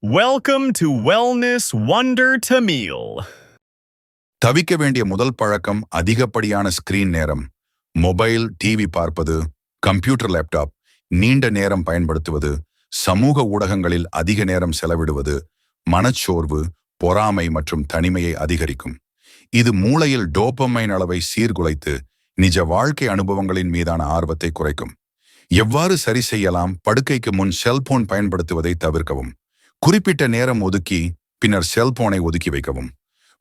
Welcome to Wellness Wonder to Meal. தவிக்க வேண்டிய முதல் பழக்கம் அதிகப்படியான ஸ்கிரீன் நேரம். மொபைல், டிவி பார்ப்பது, கம்ப்யூட்டர், லேப்டாப் நீண்ட நேரம் பயன்படுத்துவது, சமூக ஊடகங்களில் அதிக நேரம் செலவிடுவது, மனச்சோர்வு, பொறாமை மற்றும் தனிமையை அதிகரிக்கும். இது மூளையில் டோபமைன் அளவை சீர்குலைத்து நிஜ வாழ்க்கை அனுபவங்களின் மீதான ஆர்வத்தை குறைக்கும். எவ்வாறு சரி செய்யலாம்? படுக்கைக்கு முன் செல்போன் பயன்படுத்துவதை தவிர்க்கவும். குறிப்பிட்ட நேரம் ஒதுக்கி பின்னர் செல்போனை ஒதுக்கி வைக்கவும்.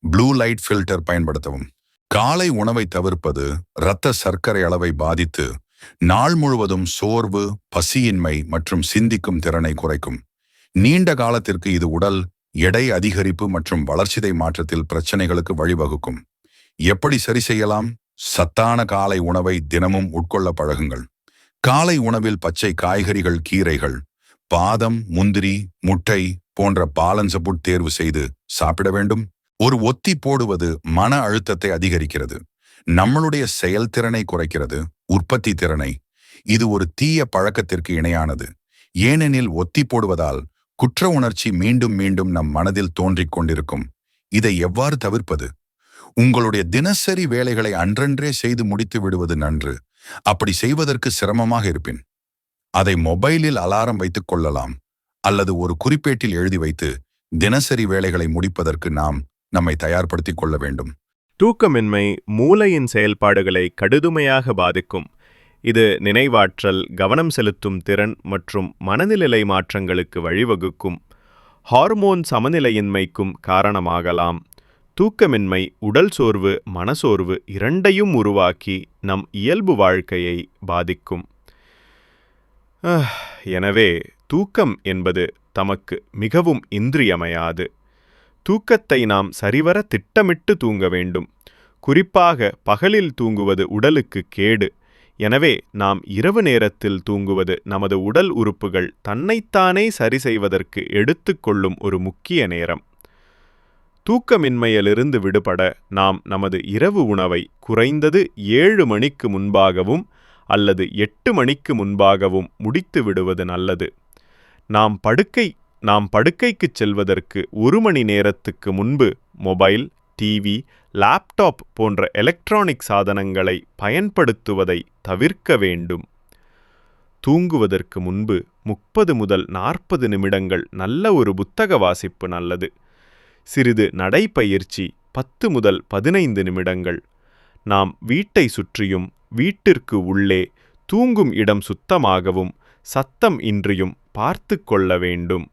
ப்ளூ லைட் ஃபில்டர் பயன்படுத்தவும். காலை உணவை தவிர்ப்பது இரத்த சர்க்கரை அளவை பாதித்து நாள் முழுவதும் சோர்வு, பசியின்மை மற்றும் சிந்திக்கும் திறனை குறைக்கும். நீண்ட காலத்திற்கு இது உடல் எடை அதிகரிப்பு மற்றும் வளர்ச்சிதை மாற்றத்தில் பிரச்சனைகளுக்கு வழிவகுக்கும். எப்படி சரி செய்யலாம்? சத்தான காலை உணவை தினமும் உட்கொள்ள பழகுங்கள். காலை உணவில் பச்சை காய்கறிகள், கீரைகள், பாதம், முந்திரி, முட்டை போன்ற பேலன்ஸ் ஃபுட் தேர்வு செய்து சாப்பிட வேண்டும். ஒரு ஒத்தி போடுவது மன அழுத்தத்தை அதிகரிக்கிறது, நம்மளுடைய செயல்திறனை குறைக்கிறது, உற்பத்தி திறனை. இது ஒரு தீய பழக்கத்திற்கு இணையானது. ஏனெனில் ஒத்தி போடுவதால் குற்ற உணர்ச்சி மீண்டும் மீண்டும் நம் மனதில் தோன்றிக் கொண்டிருக்கும். இதை எவ்வாறு தவிர்ப்பது? உங்களுடைய தினசரி வேலைகளை அன்றன்றே செய்து முடித்து விடுவது நன்று. அப்படி செய்வதற்கு சிரமமாக இருப்பின் அதை மொபைலில் அலாரம் வைத்துக் கொள்ளலாம் அல்லது ஒரு குறிப்பேட்டில் எழுதி வைத்து தினசரி வேலைகளை முடிப்பதற்கு நம்மை தயார்படுத்திக் கொள்ள வேண்டும். தூக்கமின்மை மூளையின் செயல்பாடுகளை கடுமையாக பாதிக்கும். இது நினைவாற்றல், கவனம் செலுத்தும் திறன் மற்றும் மனநிலை மாற்றங்களுக்கு வழிவகுக்கும். ஹார்மோன் சமநிலையின்மைக்கும் காரணமாகலாம். தூக்கமின்மை உடல் சோர்வு, மனசோர்வு இரண்டையும் உருவாக்கி நம் இயல்பு வாழ்க்கையை பாதிக்கும். எனவே தூக்கம் என்பது தமக்கு மிகவும் இன்றியமையாது. தூக்கத்தை நாம் சரிவர திட்டமிட்டு தூங்க வேண்டும். குறிப்பாக பகலில் தூங்குவது உடலுக்கு கேடு. எனவே நாம் இரவு நேரத்தில் தூங்குவது நமது உடல் உறுப்புகள் தன்னைத்தானே சரி செய்வதற்கு எடுத்துக்கொள்ளும் ஒரு முக்கிய நேரம். தூக்கமின்மையிலிருந்து விடுபட நாம் நமது இரவு உணவை குறைந்தது 7 மணிக்கு முன்பாகவும் அல்லது 8 மணிக்கு முன்பாகவும் முடித்து விடுவது நல்லது. நாம் படுக்கைக்குச் செல்வதற்கு 1 மணி நேரத்துக்கு முன்பு மொபைல், டிவி, லேப்டாப் போன்ற எலக்ட்ரானிக் சாதனங்களை பயன்படுத்துவதை தவிர்க்க வேண்டும். தூங்குவதற்கு முன்பு 30 முதல் 40 நிமிடங்கள் நல்ல ஒரு புத்தக வாசிப்பு நல்லது. சிறிது நடைப்பயிற்சி 10 முதல் 15 நிமிடங்கள். நாம் வீட்டை சுற்றியும் வீட்டிற்கு உள்ளே தூங்கும் இடம் சுத்தமாகவும் சத்தம் இன்றியும் பார்த்து கொள்ள வேண்டும்.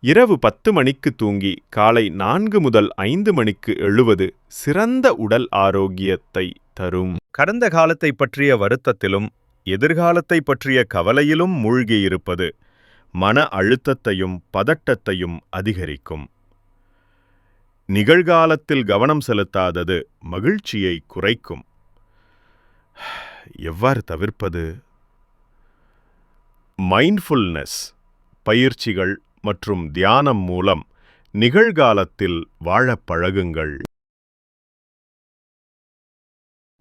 இரவு 10 மணிக்கு தூங்கி காலை 4 முதல் 5 மணிக்கு எழுவது சிறந்த உடல் ஆரோக்கியத்தை தரும். கடந்த காலத்தை பற்றிய வருத்தத்திலும் எதிர்காலத்தை பற்றிய கவலையிலும் மூழ்கியிருப்பது மன அழுத்தத்தையும் பதட்டத்தையும் அதிகரிக்கும். நிகழ்காலத்தில் கவனம் செலுத்தாதது மகிழ்ச்சியை குறைக்கும். எவ்வாறு தவிர்ப்பது? மைண்ட்ஃபுல்னஸ் பயிற்சிகள் மற்றும் தியானம் மூலம் நிகழ்காலத்தில் வாழப் பழகுங்கள்.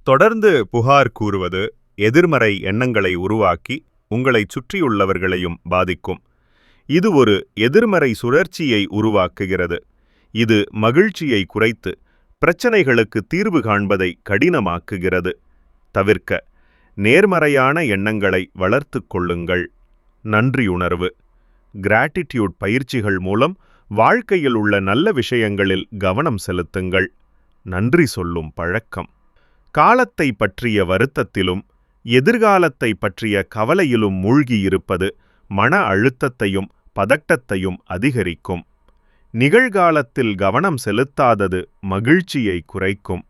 தொடர்ந்து புகார் கூறுவது எதிர்மறை எண்ணங்களை உருவாக்கி உங்களைச் சுற்றியுள்ளவர்களையும் பாதிக்கும். இது ஒரு எதிர்மறை சுழற்சியை உருவாக்குகிறது. இது மகிழ்ச்சியை குறைத்து பிரச்சனைகளுக்கு தீர்வு காண்பதை கடினமாக்குகிறது. தவிர்க்க நேர்மறையான எண்ணங்களை வளர்த்து கொள்ளுங்கள். நன்றியுணர்வு கிராட்டிடியூட் பயிற்சிகள் மூலம் வாழ்க்கையில் உள்ள நல்ல விஷயங்களில் கவனம் செலுத்துங்கள். நன்றி சொல்லும் பழக்கம் காலத்தை பற்றிய வருத்தத்திலும் எதிர்காலத்தை பற்றிய கவலையிலும் மூழ்கியிருப்பது மன அழுத்தத்தையும் பதட்டத்தையும் அதிகரிக்கும். நிகழ்காலத்தில் கவனம் செலுத்தாதது மகிழ்ச்சியை குறைக்கும்.